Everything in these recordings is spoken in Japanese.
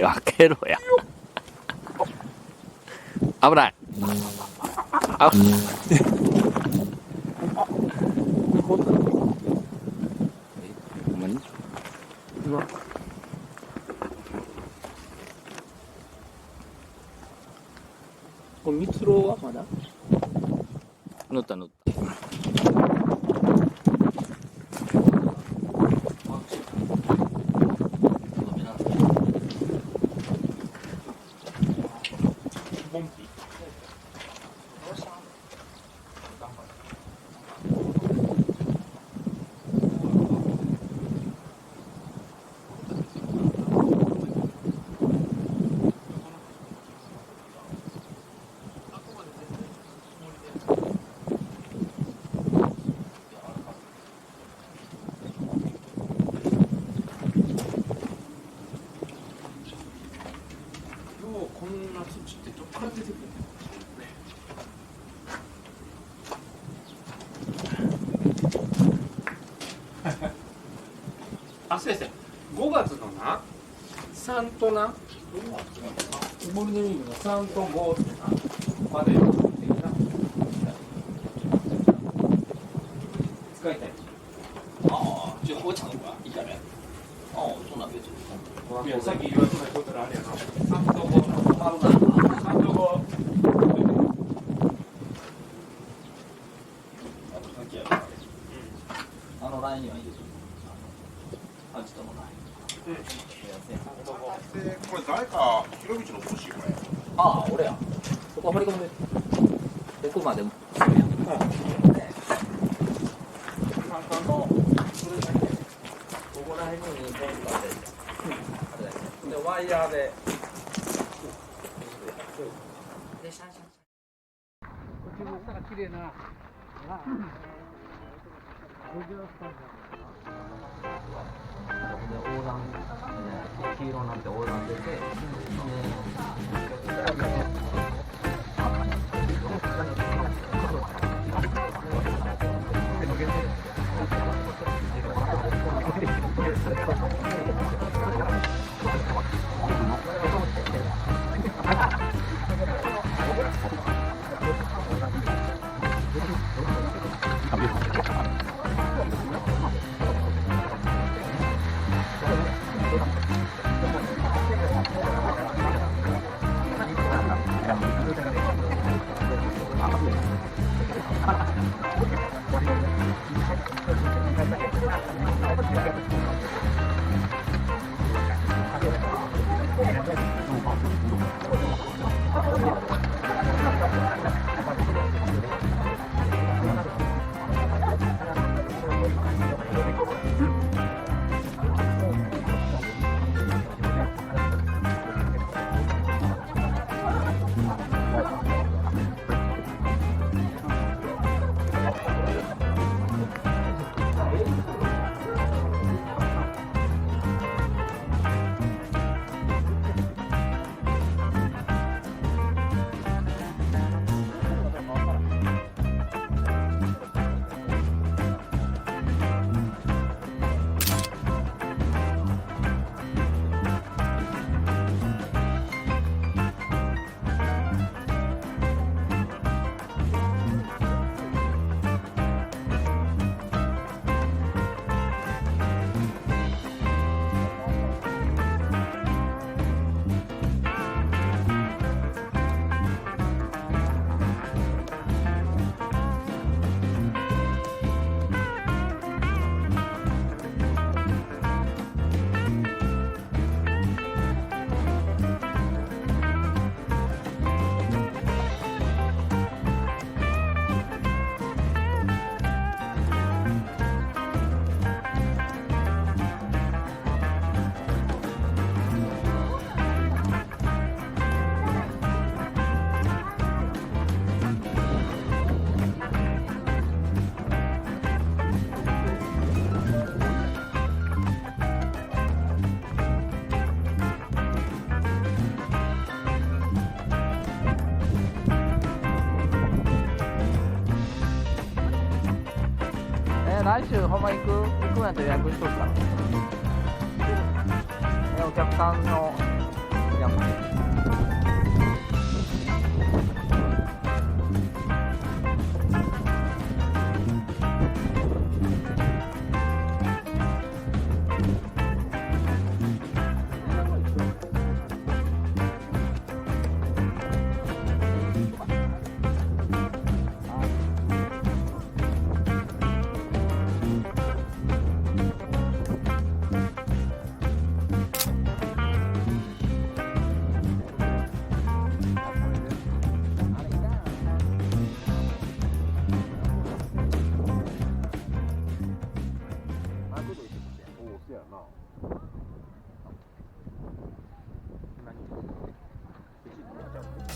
い開けろや。危ない。あほんまにうわこれ蜜蝋はまだ乗った乗った。こんな土ってどっから出てくるんだろうね。あ、先生、5月のな、3とな、ゴールデンウィークの3と5ってな、まで使いたい。ああ、じゃあこっちの方がいいかね。ああ、そんな別に。いや、さっき言われたことあるやな。3と5。あるな。3と5。あのラインにはいいですよ。あっちともない。これ誰か広道の欲しいこれ。ああ、俺や。そこ掘り込んで。奥までも。ここら辺に2本立てて。で、ワイヤーで。で、シャンシャンシャン。こっちもしたら綺麗な。横断、黄色になって横断出て、来週ほんま行くんやったら予約しとくから。お客さんの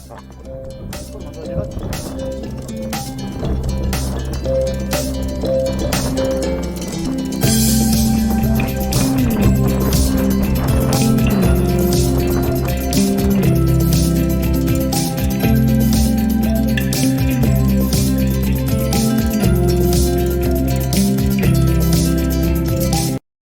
これまた狙って